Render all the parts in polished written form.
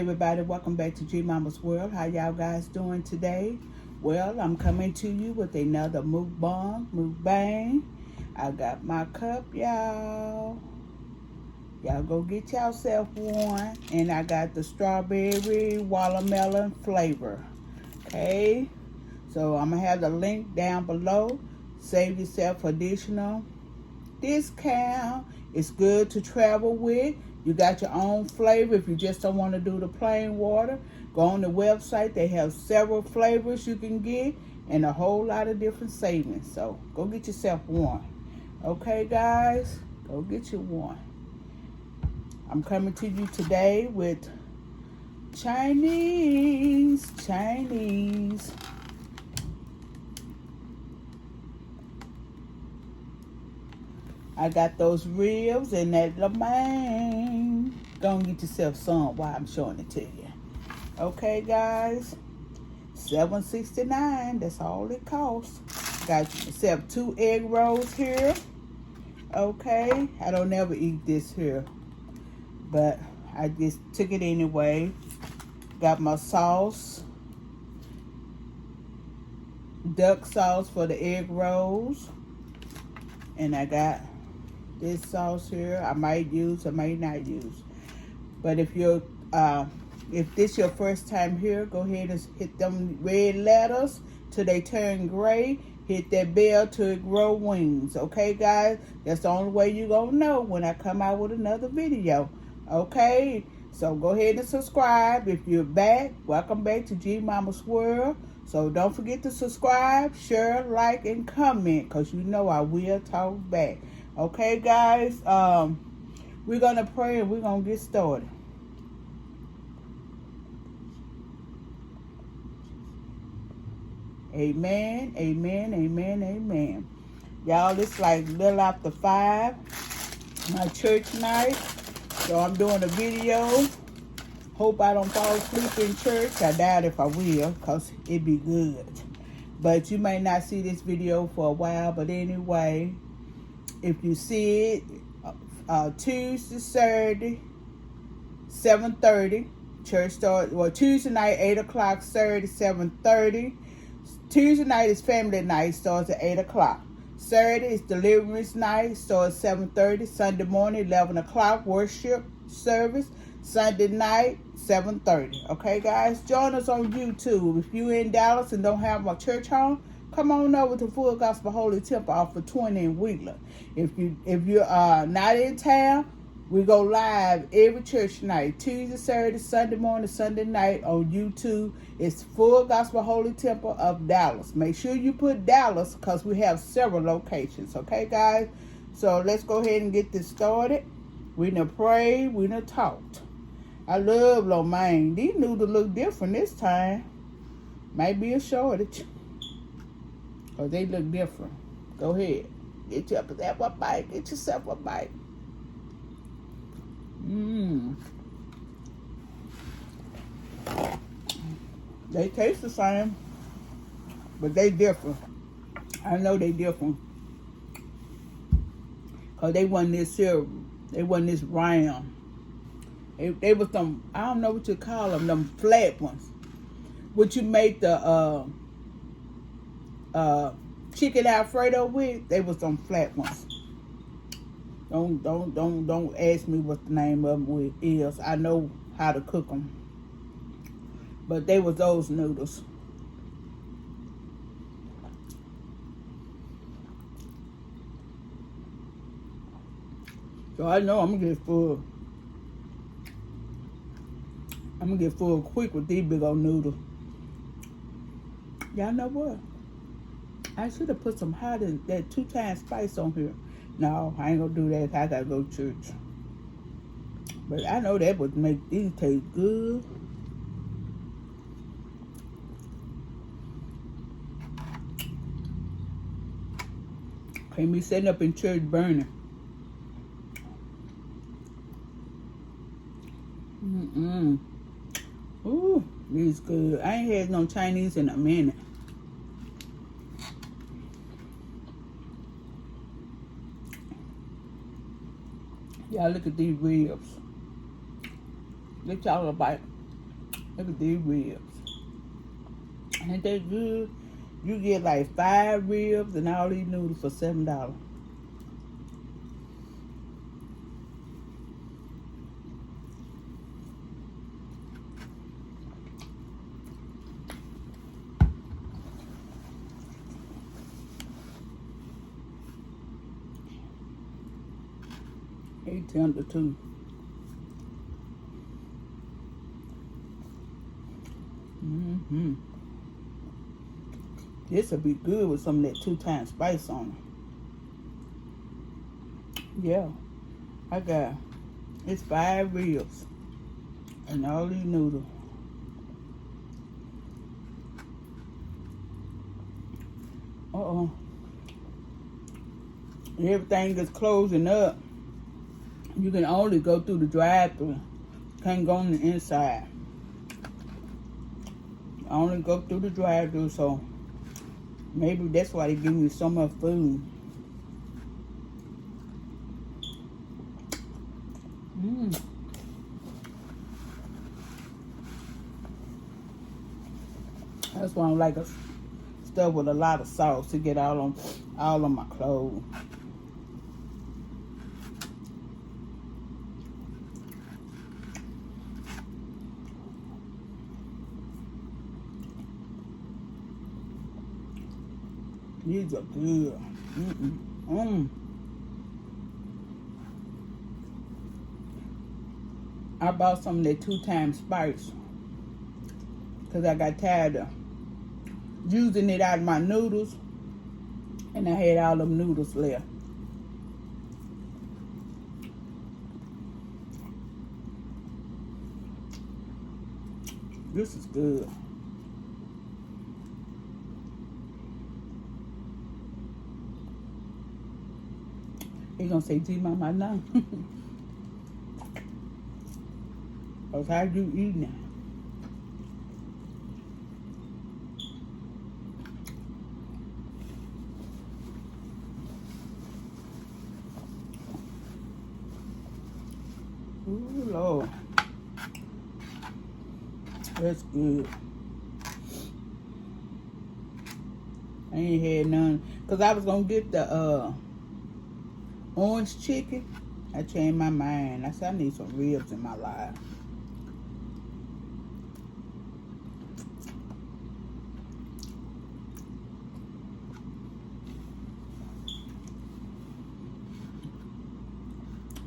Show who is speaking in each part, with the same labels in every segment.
Speaker 1: everybody, welcome back to G Mama's World. How y'all guys doing today? Well, I'm coming to you with another mukbang. I got my cup, y'all. Y'all go get yourself one. And I got the strawberry watermelon flavor. Okay, so I'm gonna have the link down below. Save yourself additional discount. It's good to travel with. You got your own flavor. If you just don't want to do the plain water, go on the website. They have several flavors you can get and a whole lot of different savings. So go get yourself one. Okay, guys, go get you one. I'm coming to you today with Chinese. I got those ribs and that lamang. Go and get yourself some while I'm showing it to you. Okay, guys. $7.69. That's all it costs. Got yourself 2 egg rolls here. Okay. I don't ever eat this here, but I just took it anyway. Got my sauce. Duck sauce for the egg rolls. And I got this sauce here. I might use, I might not use. But if this your first time here, go ahead and hit them red letters till they turn gray. Hit that bell till it grow wings. Okay, guys? That's the only way you gonna know when I come out with another video. Okay? So go ahead and subscribe. If you're back, welcome back to G Mama's World. So don't forget to subscribe, share, like, and comment, because you know I will talk back. Okay, guys? We're going to pray and we're going to get started. Amen, amen, amen, amen. Y'all, it's like little after 5, my church night. So I'm doing a video. Hope I don't fall asleep in church. I doubt if I will, because it be good. But you may not see this video for a while. But anyway, if you see it, Tuesday, Saturday, 7:30. Church starts, well, Tuesday night, 8 o'clock, Saturday, 7:30. Tuesday night is family night, starts at 8 o'clock. Saturday is deliverance night, starts at 7:30. Sunday morning, 11 o'clock, worship service. Sunday night, 7:30. Okay, guys? Join us on YouTube. If you in Dallas and don't have a church home, come on over to Full Gospel Holy Temple off of 20 in Wheeler. If you're not in town, we go live every church night. Tuesday, Saturday, Sunday morning, Sunday night on YouTube. It's Full Gospel Holy Temple of Dallas. Make sure you put Dallas because we have several locations. Okay, guys? So let's go ahead and get this started. We done prayed. We done talked. I love lo mein. These noodles look different this time. Might be a shortage. Or they look different. Go ahead. Get yourself a bite. Get yourself a bite. They taste the same, but they different. I know they different. Because they wasn't this here. They wasn't this round. They was them, I don't know what you call them flat ones. What you make the chicken Alfredo with, they was them flat ones. Don't ask me what the name of them is. I know how to cook them. But they was those noodles. So I know I'm gonna get full. I'm gonna get full quick with these big old noodles. Y'all know what? I should have put some hot in that 2 times spice on here. No, I ain't gonna do that. I gotta go to church. But I know that would make these taste good. Can't be sitting up in church burning. Ooh, these good. I ain't had no Chinese in a minute. Y'all look at these ribs. Get y'all a bite. Look at these ribs. Ain't they good? You get like 5 ribs and all these noodles for $7. They tender too. This will be good with some of that 2-time spice on it. Yeah, I got it's 5 ribs and all these noodles. Everything is closing up. You can only go through the drive-thru. Can't go on the inside. Only go through the drive-thru, so maybe that's why they give me so much food. That's why I don't like stuff with a lot of sauce to get all on my clothes. These are good. I bought some of that 2-time spice because I got tired of using it out of my noodles, and I had all them noodles left. This is good. He gonna say, "Gee, Mama, no." Cause how you eat now? Ooh, Lord. That's good. I ain't had none. Because I was going to get the orange chicken. I changed my mind. I said, I need some ribs in my life.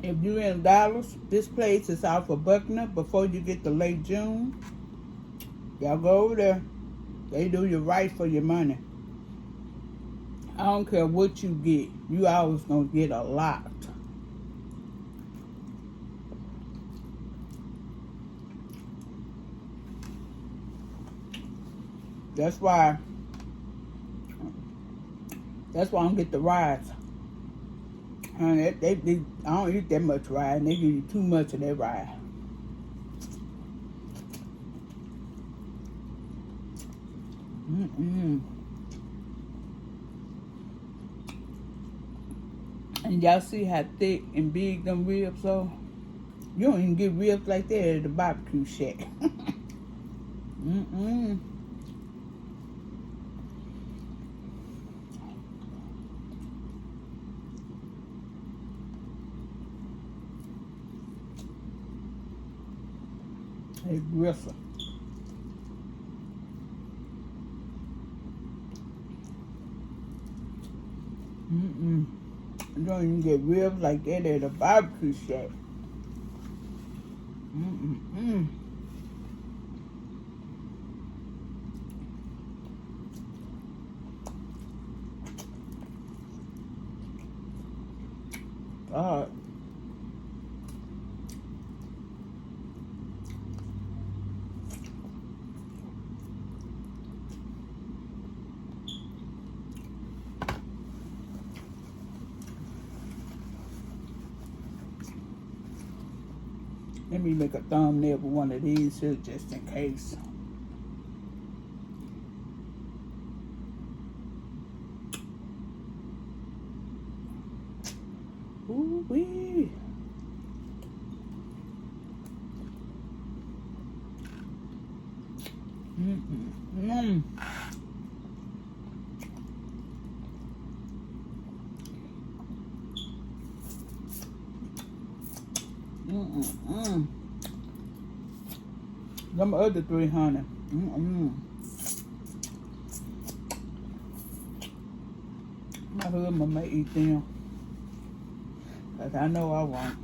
Speaker 1: If you're in Dallas, this place is out for Buckner before you get to Lake June. Y'all go over there. They do you right for your money. I don't care what you get. You always gonna get a lot. That's why I don't get the rides. And I don't eat that much rye, and they give you too much of that rye. And y'all see how thick and big them ribs are? You don't even get ribs like that at the barbecue shack. They gristle. You don't even get ribs like that at a barbecue shack. God. Let me make a thumbnail with one of these here just in case. Ooh-wee. Mmm. Mm-mm-mm. Them other 300. Mm-mm. My husband may eat them. Cause I know I won't.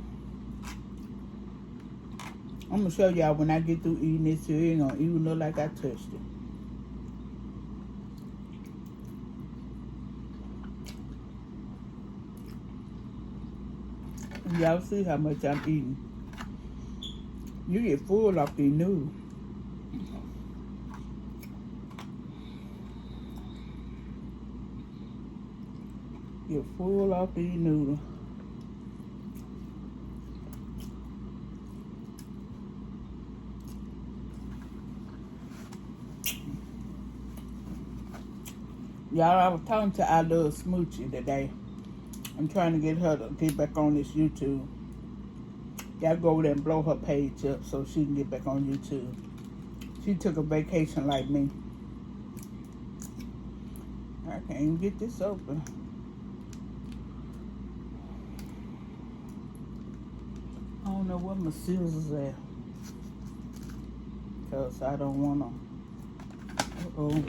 Speaker 1: I'm gonna show y'all when I get through eating this here. It ain't gonna even look like I touched it. Y'all see how much I'm eating. You get full off these noodles. Get full off these noodles. Y'all, I was talking to our little smoochie today. I'm trying to get her to get back on this YouTube. Y'all go over there and blow her page up so she can get back on YouTube. She took a vacation like me. I can't even get this open. I don't know where my scissors at. Because I don't want to. Uh-oh.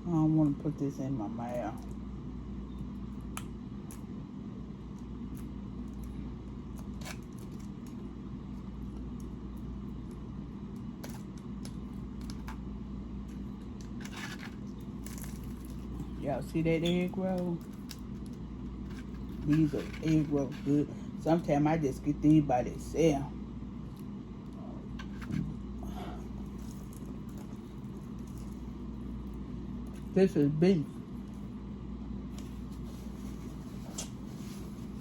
Speaker 1: I don't want to put this in my mouth. Y'all see that egg roll? These are egg rolls good. Sometimes I just get these by themselves. This is beef.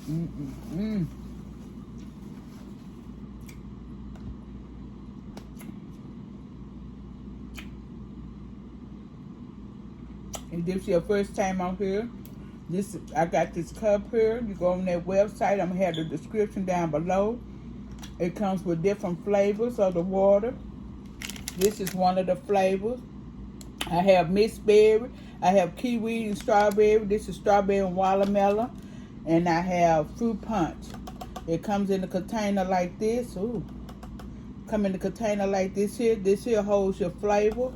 Speaker 1: Mm-mm-mm. If this is your first time out here, I got this cup here. You go on that website. I'm gonna have the description down below. It comes with different flavors of the water. This is one of the flavors. I have mixed berry. I have kiwi and strawberry. This is strawberry and watermelon. And I have fruit punch. It comes in a container like this. Ooh. Come in a container like this here. This here holds your flavor.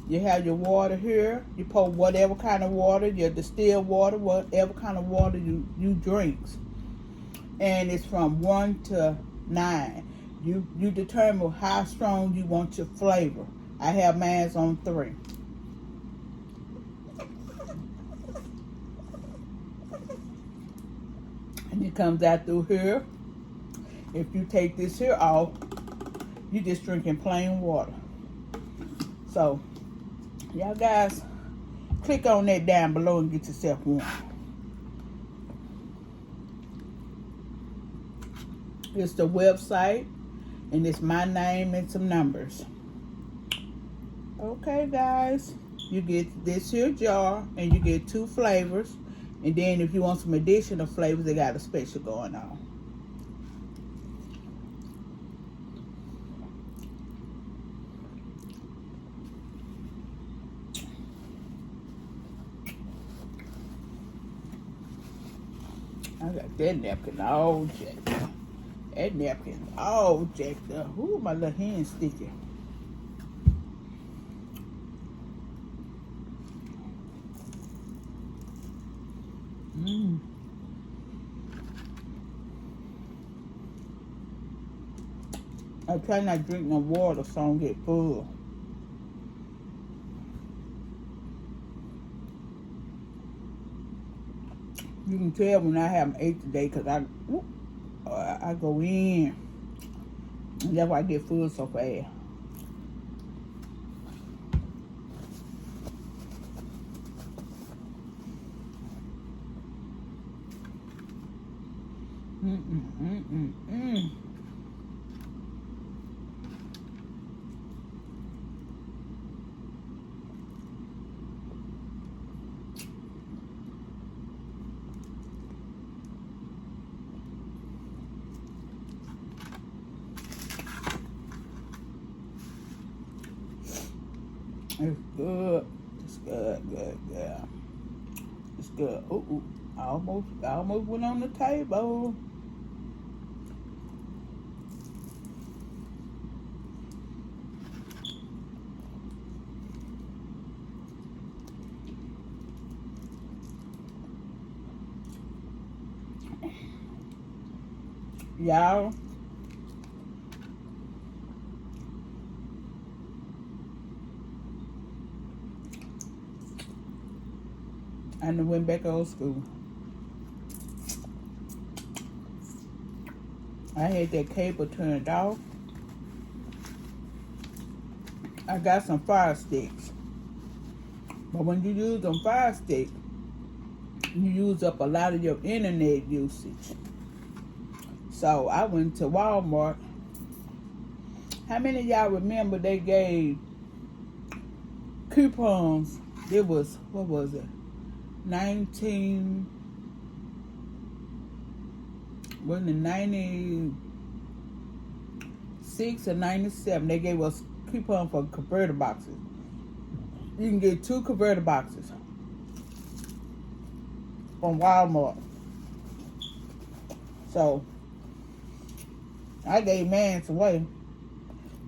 Speaker 1: You have your water here. You pour whatever kind of water, your distilled water, whatever kind of water you drink. And it's from 1 to 9. You determine how strong you want your flavor. I have mine on 3. And it comes out through here. If you take this here off, you just drinking plain water. So, y'all guys, click on that down below and get yourself one. It's the website, and it's my name and some numbers. Okay, guys, you get this here jar, and you get 2 flavors. And then if you want some additional flavors, they got a special going on. I got that napkin all jacked up. That napkin all jacked up. Ooh, my little hand sticky. I try not to drink no water so I don't get full. You can tell when I haven't ate today because I go in. And that's why I get full so fast. It's good. It's good, good, good. It's good. Ooh, ooh. I almost went on the table. Y'all, I done went back to old school. I had that cable turned off. I got some fire sticks. But when you use them fire sticks, you use up a lot of your internet usage. So I went to Walmart. How many of y'all remember they gave coupons? It was, what was it? 96 or 97? They gave us coupon for converter boxes. You can get 2 converter boxes from Walmart. So I gave mine away.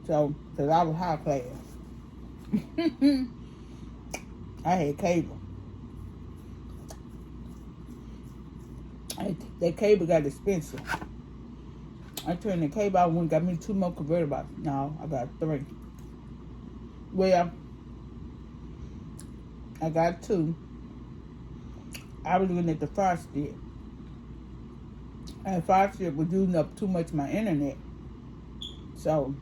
Speaker 1: So, because I was high class. I had cable. That cable got expensive. I turned the cable out and got me 2 more converter boxes. No, I got 3. Well, I got 2. I was looking at the fire stick. And fire stick was using up too much of my internet. So,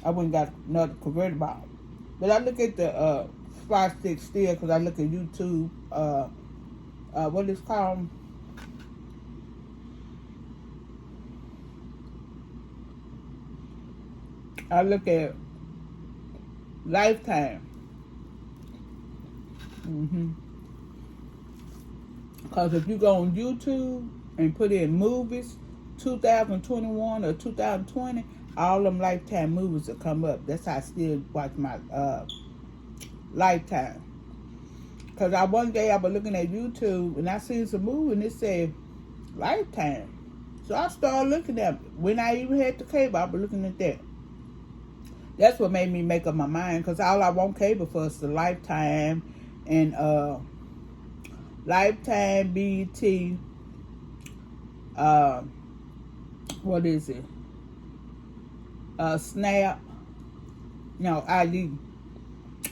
Speaker 1: I went and got another converter box. But I look at the fire stick still because I look at YouTube. What it's called? I look at Lifetime. Because if you go on YouTube and put in movies, 2021 or 2020, all them Lifetime movies will come up. That's how I still watch my Lifetime. Because one day I was looking at YouTube and I seen some movie and it said Lifetime. So I started looking at it. When I even had the cable, I was looking at that. That's what made me make up my mind, because all I want cable for is the Lifetime and Lifetime, BET, what is it? Snap, ID.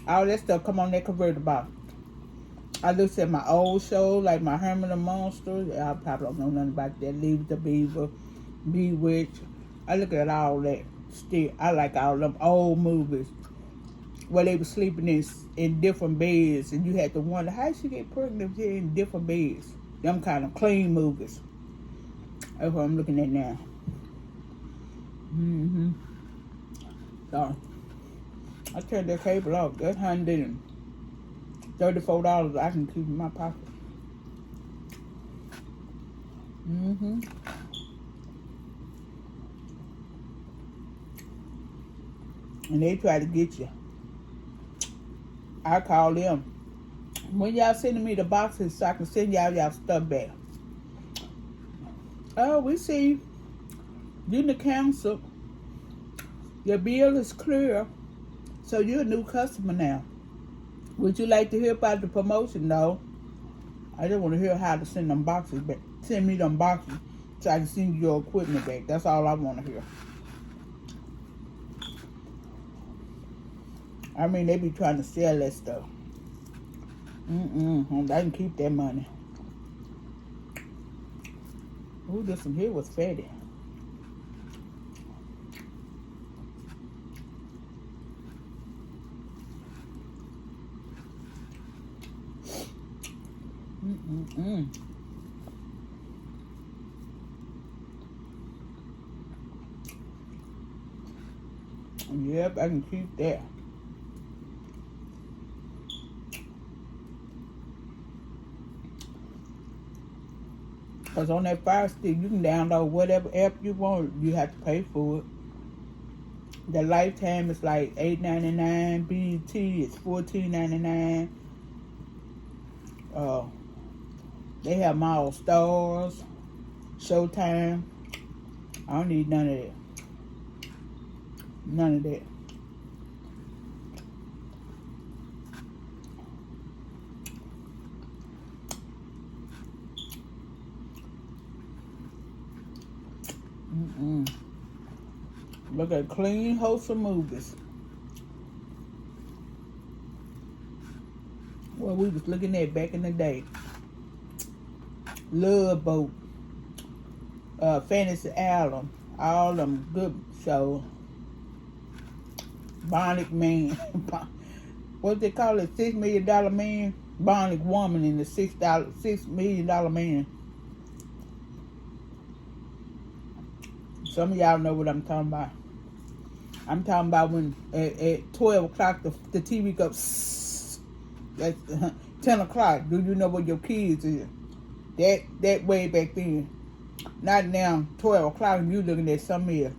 Speaker 1: All that stuff come on that converter box. I looked at my old shows, like my Herman the Monster. I probably don't know nothing about that. Leave the Beaver, Bewitched. I look at all that. Still, I like all them old movies where they were sleeping in different beds, and you had to wonder how she get pregnant in different beds. Them kind of clean movies. That's what I'm looking at now. So I turned that cable off. That's $134 I can keep in my pocket. And they try to get you. I call them. When y'all sending me the boxes so I can send y'all stuff back. Oh, we see you in the council. Your bill is clear. So you're a new customer now. Would you like to hear about the promotion? No. I just want to hear how to send them boxes back. Send me them boxes so I can send you your equipment back. That's all I want to hear. I mean, they be trying to sell that stuff. I can keep that money. Ooh, this one here was fatty. Yep, I can keep that. Because on that Fire Stick, you can download whatever app you want. You have to pay for it. The Lifetime is like $8.99. BET is $14.99. They have them all stars, Showtime. I don't need none of that. None of that. Look at clean, wholesome movies. What we was looking at back in the day. Love Boat, Fantasy Island, all them good shows. Bionic Man, what they call it, $6 Million Man? Bionic Woman and the $6 million Man. Some of y'all know what I'm talking about. I'm talking about when at 12 o'clock the TV goes. That's 10 o'clock. Do you know what your kids is? That way back then. Not now. 12 o'clock and you looking at some here.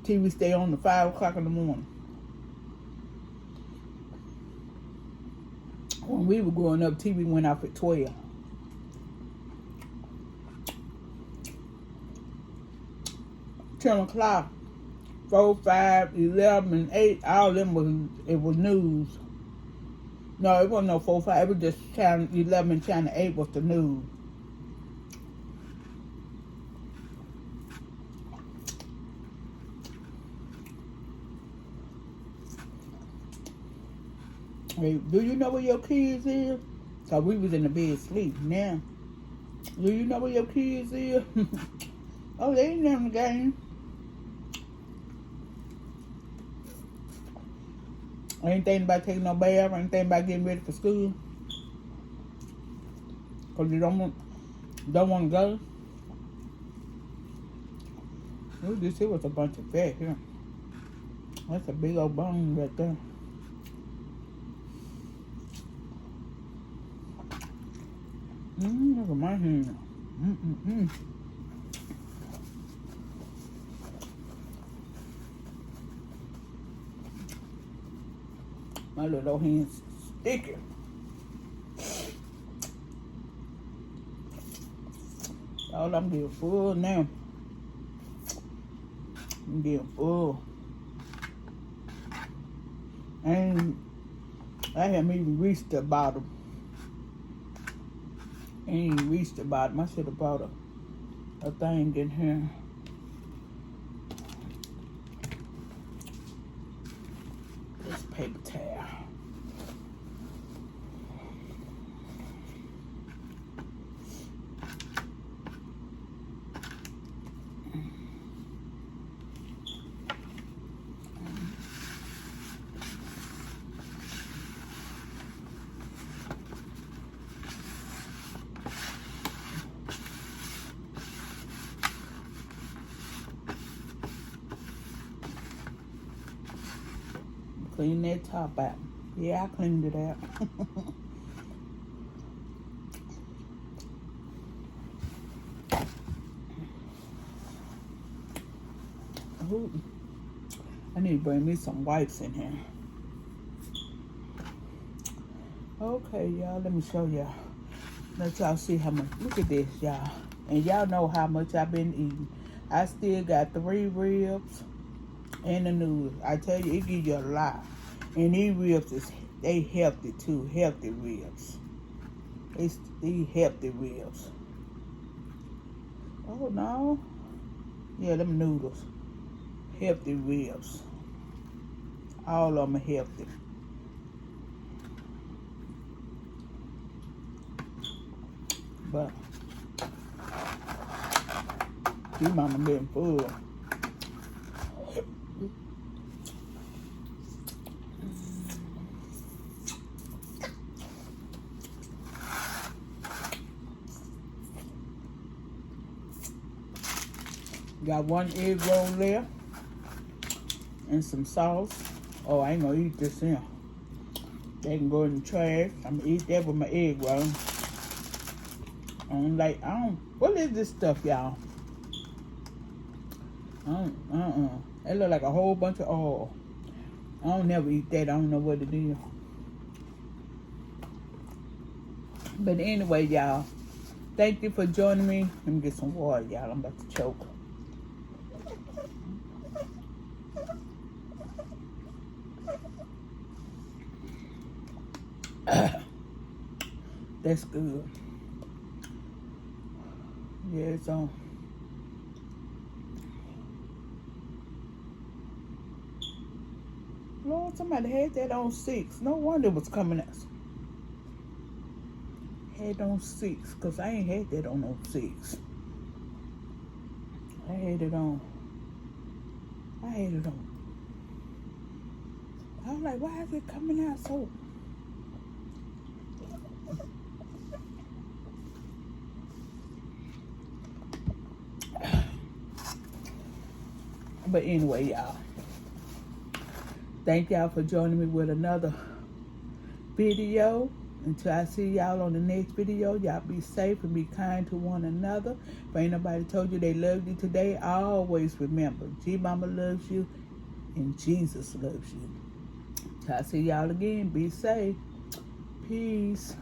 Speaker 1: TV stay on to 5 o'clock in the morning. When we were growing up, TV went off at 12. $10 o'clock, 4, 5, 11, and 8, all of them was news. No, it wasn't no 4, 5, it was just channel 11 and channel 8 was the news. Hey, do you know where your kids is? So we was in the bed sleep. Now, do you know where your kids is? Oh, they ain't in the game. Ain't thinking about taking no bath. Ain't thinking about getting ready for school. Cause you don't want to go. Oh, this here was a bunch of fat here. That's a big old bone right there. Look at my hand. My little hand's sticky. All I'm getting full now. I'm getting full. And I haven't even reached the bottom. I ain't even reached the bottom. I should have bought a thing in here. This paper towel. Clean that top out. Yeah, I cleaned it out. Ooh. I need to bring me some wipes in here. Okay, y'all, let me show y'all. Let y'all see how much. Look at this, y'all. And y'all know how much I've been eating. I still got 3 ribs and the noodles. I tell you, it gives you a lot. And these ribs, they healthy too. Healthy ribs. These healthy ribs. Oh, no. Yeah, them noodles. Healthy ribs. All of them are healthy. But these mama getting full. Got 1 egg roll there and some sauce. Oh, I ain't gonna eat this here. They can go in the trash. I'm gonna eat that with my egg roll. What is this stuff, y'all? It look like a whole bunch of oil. I don't never eat that. I don't know what it is. But anyway, y'all, thank you for joining me. Let me get some water, y'all. I'm about to choke. That's good. Yeah, it's on. Lord, somebody had that on 6. No wonder it was coming out. Had on 6, because I ain't had that on 6. I had it on. I was like, why is it coming out so? But anyway, y'all, thank y'all for joining me with another video. Until I see y'all on the next video, y'all be safe and be kind to one another. If ain't nobody told you they love you today, always remember, G-Mama loves you and Jesus loves you. Till I see y'all again, be safe. Peace.